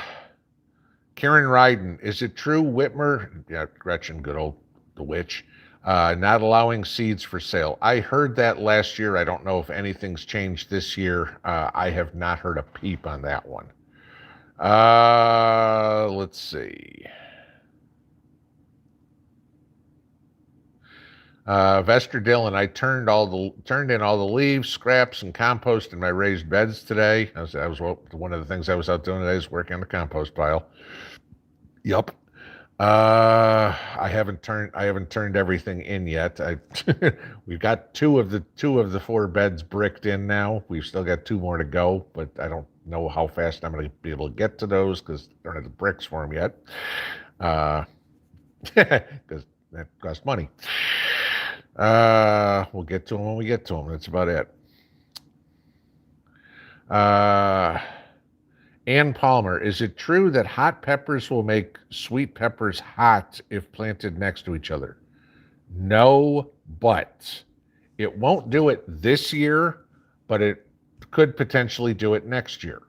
Ryden, is it true Whitmer, Gretchen, good old the witch, not allowing seeds for sale? I heard that last year. I don't know if anything's changed this year. I have not heard a peep on that one. Let's see. Vester Dillon, I turned in all the leaves, scraps, and compost in my raised beds today. One of the things I was out doing today is working on the compost pile. Yup. I haven't turned everything in yet. We've got two of the four beds bricked in now. We've still got two more to go, but I don't know how fast I'm going to be able to get to those because I don't have the bricks for them yet. Because that costs money. We'll get to them when we get to them. That's about it. Ann Palmer, is it true that hot peppers will make sweet peppers hot if planted next to each other? No, but it won't do it this year, but it could potentially do it next year.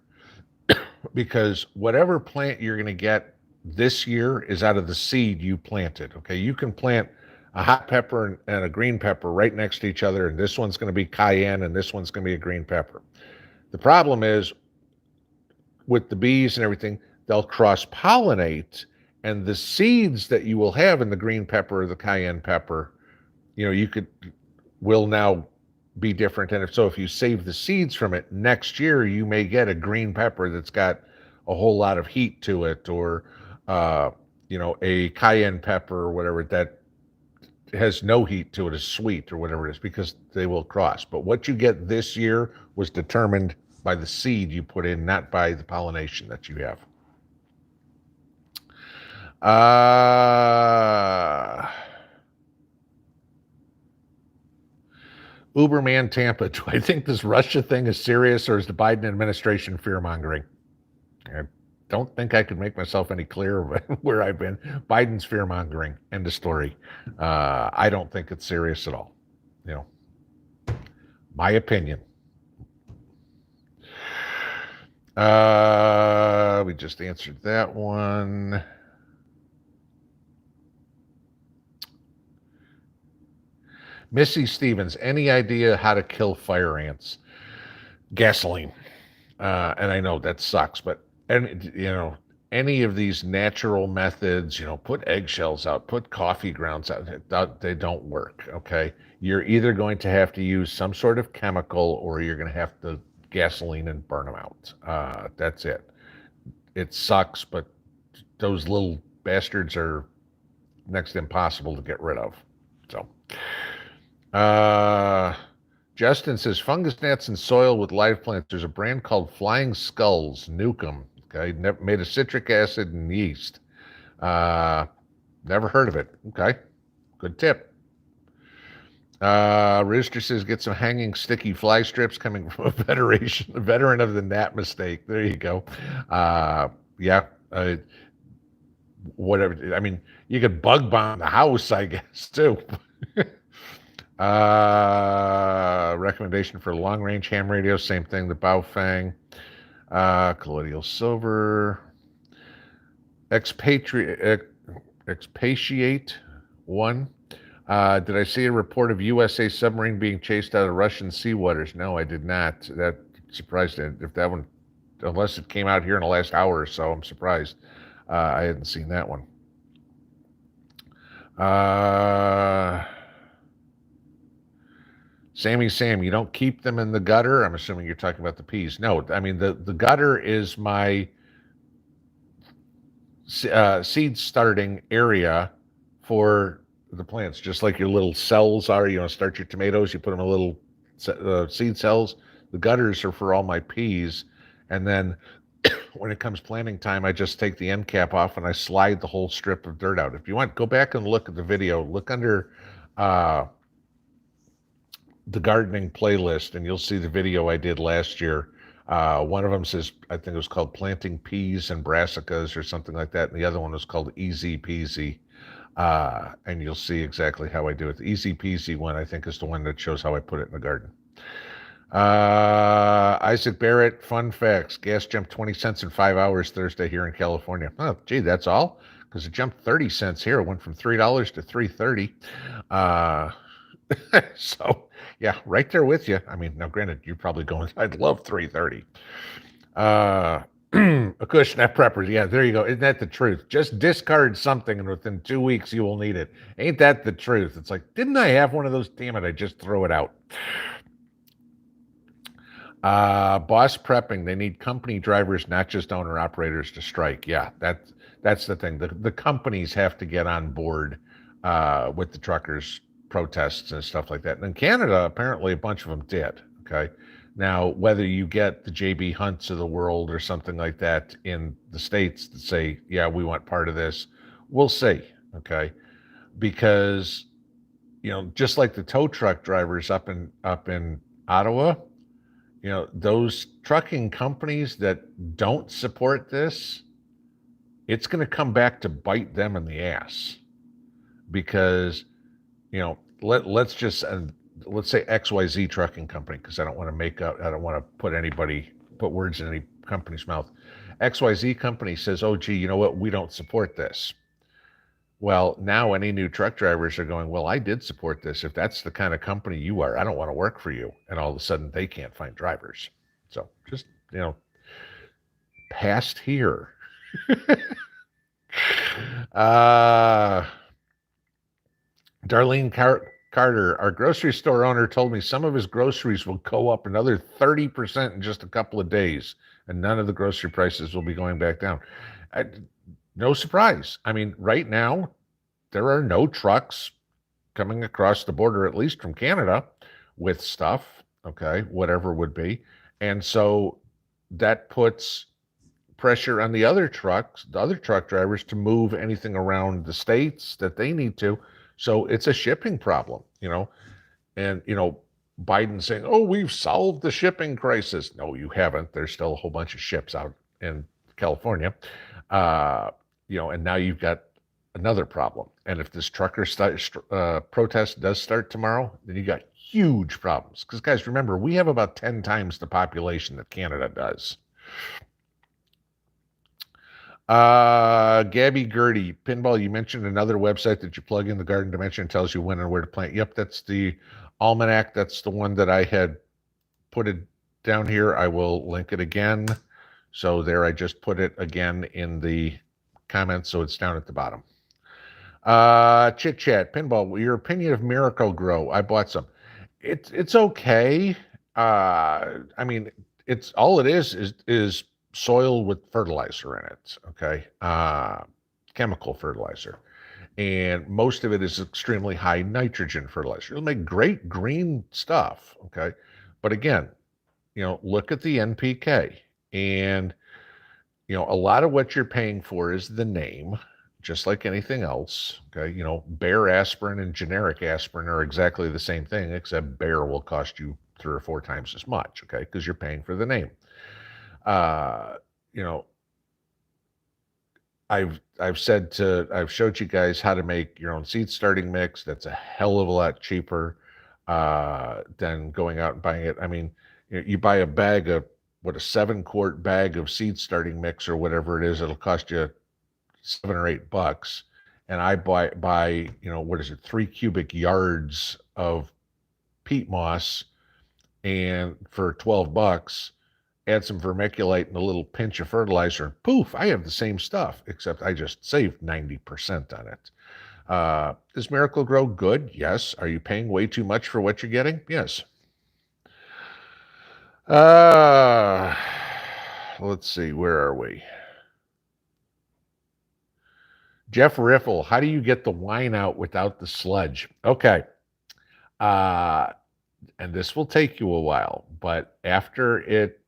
Because whatever plant you're going to get this year is out of the seed you planted. Okay, you can plant a hot pepper and a green pepper right next to each other, and this one's going to be cayenne and this one's going to be a green pepper. The problem is with the bees and everything, they'll cross pollinate, and the seeds that you will have in the green pepper or the cayenne pepper, will now be different. And if you save the seeds from it next year, you may get a green pepper that's got a whole lot of heat to it, or a cayenne pepper or whatever that has no heat to it, is sweet or whatever it is, because they will cross. But what you get this year was determined by the seed you put in, not by the pollination that you have. Uberman Tampa, do I think this Russia thing is serious, or is the Biden administration fear-mongering? I don't think I could make myself any clearer where I've been. Biden's fear-mongering. End of story. I don't think it's serious at all. My opinion. We just answered that one. Missy Stevens, any idea how to kill fire ants? Gasoline. And I know that sucks, but any of these natural methods, put eggshells out, put coffee grounds out, they don't work. Okay. You're either going to have to use some sort of chemical, or you're going to have to gasoline and burn them out. That's it. It sucks, but those little bastards are next to impossible to get rid of. So, Justin says, fungus gnats in soil with live plants. There's a brand called Flying Skulls. Nuke them. Okay, made of citric acid and yeast. Never heard of it. Okay, good tip. Rooster says, get some hanging sticky fly strips, coming from a veteran of the gnat mistake. There you go. Whatever. I mean, you could bug bomb the house, I guess, too. Recommendation for long range ham radio, same thing, the Baofeng. Colloidal silver. Expatiate one. Did I see a report of USA submarine being chased out of Russian sea waters? No, I did not. That surprised me. If that one, unless it came out here in the last hour or so, I'm surprised. I hadn't seen that one. Sammy Sam, you don't keep them in the gutter? I'm assuming you're talking about the peas. No, I mean, the gutter is my seed starting area for the plants, just like your little cells are. Start your tomatoes, you put them in little seed cells. The gutters are for all my peas. And then when it comes planting time, I just take the end cap off and I slide the whole strip of dirt out. If you want, go back and look at the video. Look under the gardening playlist, and you'll see the video I did last year. One of them says, I think it was called Planting Peas and Brassicas or something like that. And the other one was called Easy Peasy. And you'll see exactly how I do it. The Easy Peasy one, I think, is the one that shows how I put it in the garden. Isaac Barrett, fun facts. Gas jumped 20 cents in 5 hours Thursday here in California. Oh, gee, that's all? Because it jumped 30 cents here. It went from $3 to $3.30. So, yeah, right there with you. I mean, now granted, you're probably going, I'd love $3.30. Acushnet preppers. Yeah, there you go. Isn't that the truth? Just discard something and within 2 weeks you will need it. Ain't that the truth? It's like, didn't I have one of those? Damn it, I just throw it out. Boss prepping, they need company drivers, not just owner operators, to strike. Yeah, that's the thing. The companies have to get on board with the truckers' protests and stuff like that. And in Canada, apparently a bunch of them did. Okay. Now, whether you get the JB Hunts of the world or something like that in the States that say, yeah, we want part of this, we'll see. Okay. Because, just like the tow truck drivers up in Ottawa, those trucking companies that don't support this, it's going to come back to bite them in the ass because, let's just, let's say XYZ trucking company, because I don't want to put words in any company's mouth. XYZ company says, oh, gee, you know what? We don't support this. Well, now any new truck drivers are going, well, I did support this. If that's the kind of company you are, I don't want to work for you. And all of a sudden they can't find drivers. So just, past here. Darlene Carter, our grocery store owner, told me some of his groceries will go up another 30% in just a couple of days, and none of the grocery prices will be going back down. No surprise. I mean, right now, there are no trucks coming across the border, at least from Canada, with stuff, okay, whatever it would be. And so that puts pressure on the other truck drivers to move anything around the states that they need to. So it's a shipping problem, and, Biden saying, oh, we've solved the shipping crisis. No, you haven't. There's still a whole bunch of ships out in California. And now you've got another problem. And if this trucker protest does start tomorrow, then you got huge problems. Because, guys, remember, we have about 10 times the population that Canada does. Gabby Gertie, Pinball, you mentioned another website that you plug in the Garden Dimension and tells you when and where to plant. Yep, that's the Almanac. That's the one that I had put it down here. I will link it again. So there, I just put it again in the comments, so it's down at the bottom. Chit Chat, Pinball, your opinion of Miracle-Gro. I bought some. It's okay. I mean, it's all it is soil with fertilizer in it, okay? Chemical fertilizer. And most of it is extremely high nitrogen fertilizer. It'll make great green stuff, okay? But again, look at the NPK. And, a lot of what you're paying for is the name, just like anything else, okay? Bayer aspirin and generic aspirin are exactly the same thing, except Bayer will cost you 3 or 4 times as much, okay? Because you're paying for the name. I've showed you guys how to make your own seed starting mix. That's a hell of a lot cheaper than going out and buying it. I mean, you buy a 7-quart bag of seed starting mix or whatever it is, it'll cost you $7 or $8. And I buy 3 cubic yards of peat moss, and for $12, add some vermiculite and a little pinch of fertilizer, and poof, I have the same stuff, except I just saved 90% on it. Is Miracle-Gro good? Yes. Are you paying way too much for what you're getting? Yes. Let's see, where are we? Jeff Riffle, how do you get the wine out without the sludge? Okay. And this will take you a while, but after it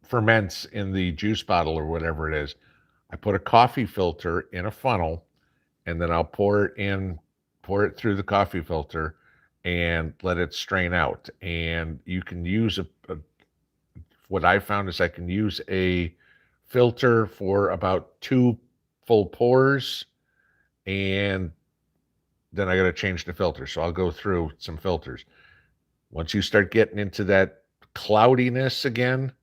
ferments in the juice bottle or whatever it is, I put a coffee filter in a funnel, and then I'll pour it through the coffee filter and let it strain out. And you can use what I found is I can use a filter for about 2 full pours, and then I got to change the filter. So I'll go through some filters. Once you start getting into that cloudiness again,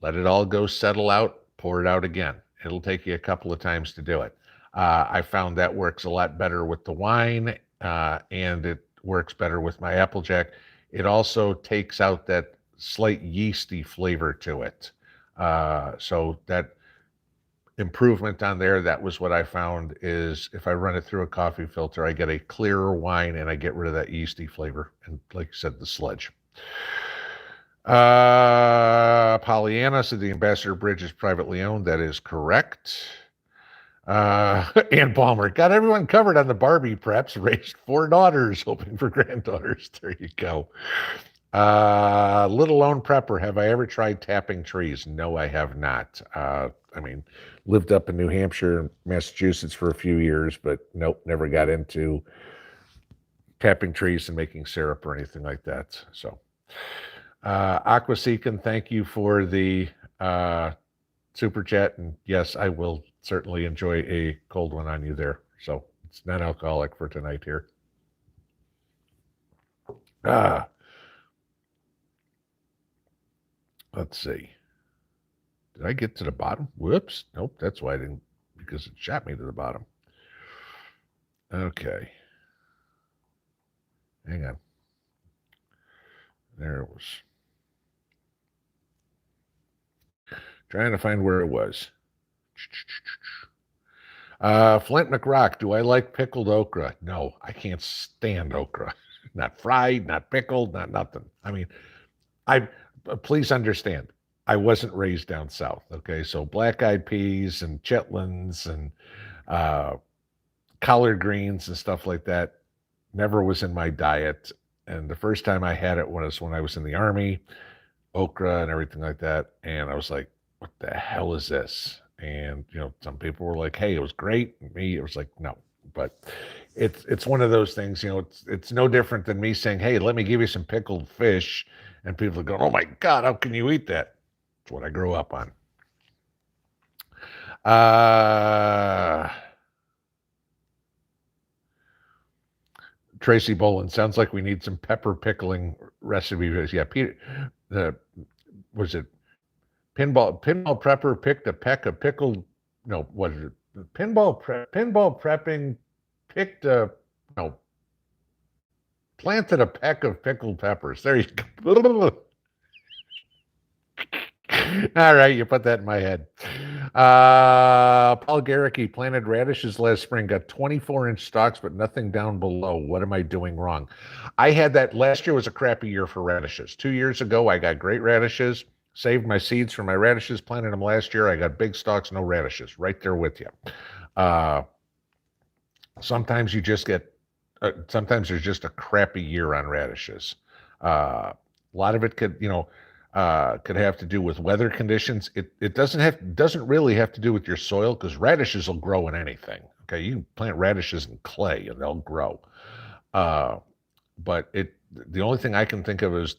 let it all go settle out, pour it out again. It'll take you a couple of times to do it. I found that works a lot better with the wine, and it works better with my Applejack. It also takes out that slight yeasty flavor to it. So that improvement on there, that was what I found, is if I run it through a coffee filter, I get a clearer wine and I get rid of that yeasty flavor. And like you said, the sludge. Pollyanna said the Ambassador Bridge is privately owned. That is correct. Ann Palmer got everyone covered on the Barbie preps, raised 4 daughters, hoping for granddaughters. There you go. Little lone prepper, have I ever tried tapping trees? No, I have not. I mean, lived up in New Hampshire and Massachusetts for a few years, but nope, never got into tapping trees and making syrup or anything like that. So, Aquaseekin, thank you for the super chat. And yes, I will certainly enjoy a cold one on you there. So it's non-alcoholic for tonight here. Let's see. Did I get to the bottom? Whoops. Nope, that's why I didn't, because it shot me to the bottom. Okay. Hang on. There it was. Trying to find where it was. Flint McRock, do I like pickled okra? No, I can't stand okra. Not fried, not pickled, not nothing. I mean, please understand, I wasn't raised down south, okay? So black-eyed peas and chitlins and collard greens and stuff like that never was in my diet. And the first time I had it was when I was in the Army, okra and everything like that. And I was like, what the hell is this? And, you know, some people were like, hey, it was great. And me, it was like, no. But it's one of those things, you know, it's no different than me saying, hey, let me give you some pickled fish. And people go, oh my God, how can you eat that? It's what I grew up on. Tracy Bolin, sounds like we need some pepper pickling recipes. Yeah, Peter, was it Pinball Prepper picked a peck of pickled, no, what is it? Pinball Prepping picked a, no, planted a peck of pickled peppers. There you go. All right, you put that in my head. Paul Garricky planted radishes last spring, got 24-inch stalks, but nothing down below. What am I doing wrong? I had that last year was a crappy year for radishes. 2 years ago, I got great radishes, saved my seeds for my radishes, planted them last year. I got big stalks, no radishes, right there with you. Sometimes you just get, sometimes there's just a crappy year on radishes. A lot of it could, you know, could have to do with weather conditions. It doesn't really have to do with your soil, because radishes will grow in anything. Okay, you can plant radishes in clay and they'll grow. But the only thing I can think of is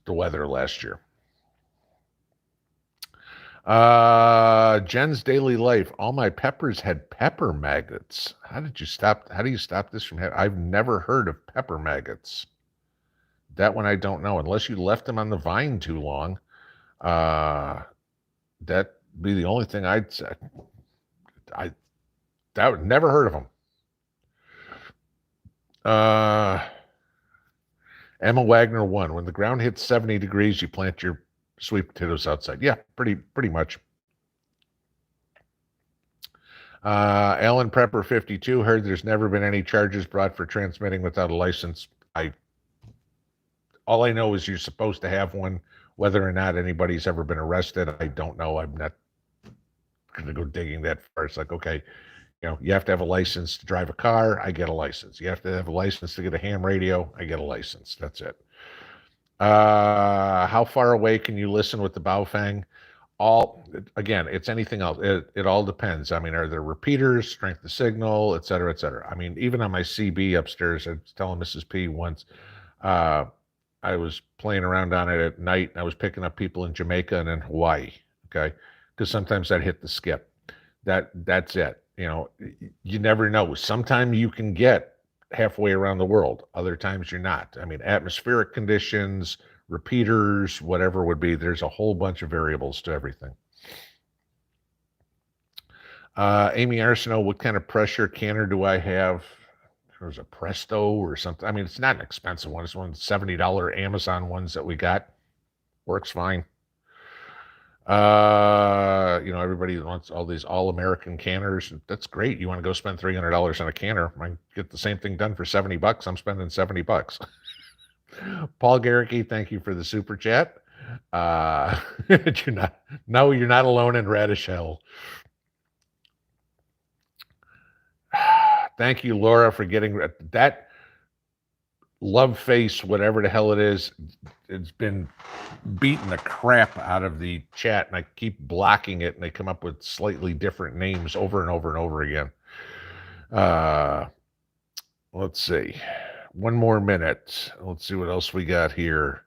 the weather last year. Jen's daily life. All my peppers had pepper maggots. How do you stop this from happening? I've never heard of pepper maggots. That one I don't know, unless you left them on the vine too long. That'd be the only thing I'd say. I would never heard of them. Emma Wagner 1. When the ground hits 70 degrees, you plant your sweet potatoes outside. Yeah, pretty much. Alan Prepper 52. Heard there's never been any charges brought for transmitting without a license. All I know is you're supposed to have one. Whether or not anybody's ever been arrested, I don't know. I'm not going to go digging that far. It's like, okay, you know, you have to have a license to drive a car. I get a license. You have to have a license to get a ham radio. I get a license. That's it. How far away can you listen with the Baofeng? Again, it's anything else. It all depends. I mean, are there repeaters, strength of signal, et cetera, et cetera. I mean, even on my CB upstairs, I was telling Mrs. P once, I was playing around on it at night, and I was picking up people in Jamaica and in Hawaii, okay? Because sometimes I'd hit the skip. That's it. You know, you never know. Sometimes you can get halfway around the world. Other times you're not. I mean, atmospheric conditions, repeaters, whatever would be. There's a whole bunch of variables to everything. Amy Arsenault, what kind of pressure canner do I have? There's a Presto or something. I mean, it's not an expensive one. It's one of the $70 Amazon ones that we got. Works fine. You know, everybody wants all these all-American canners. That's great. You want to go spend $300 on a canner. I get the same thing done for $70. I'm spending $70. Paul Garricky, thank you for the super chat. You're not, no, you're not alone in Radish Hell. Thank you, Laura, for getting that love face, whatever the hell it is. It's been beating the crap out of the chat, and I keep blocking it, and they come up with slightly different names over and over and over again. Let's see. One more minute. Let's see what else we got here.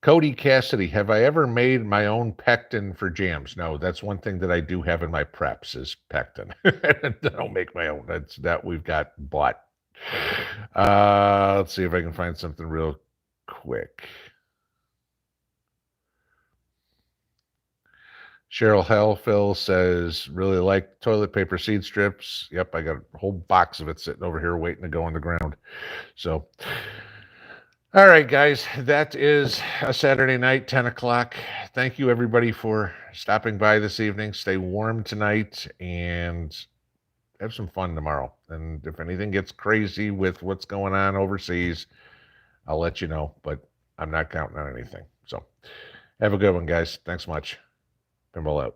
Cody Cassidy, have I ever made my own pectin for jams? No, that's one thing that I do have in my preps is pectin. I don't make my own. That's that we've got bought. Let's see if I can find something real quick. Cheryl Hellfill says, really like toilet paper seed strips. Yep, I got a whole box of it sitting over here waiting to go on the ground. So, all right, guys, that is a Saturday night, 10 o'clock. Thank you, everybody, for stopping by this evening. Stay warm tonight and have some fun tomorrow. And if anything gets crazy with what's going on overseas, I'll let you know, but I'm not counting on anything. So have a good one, guys. Thanks much. Pinball out.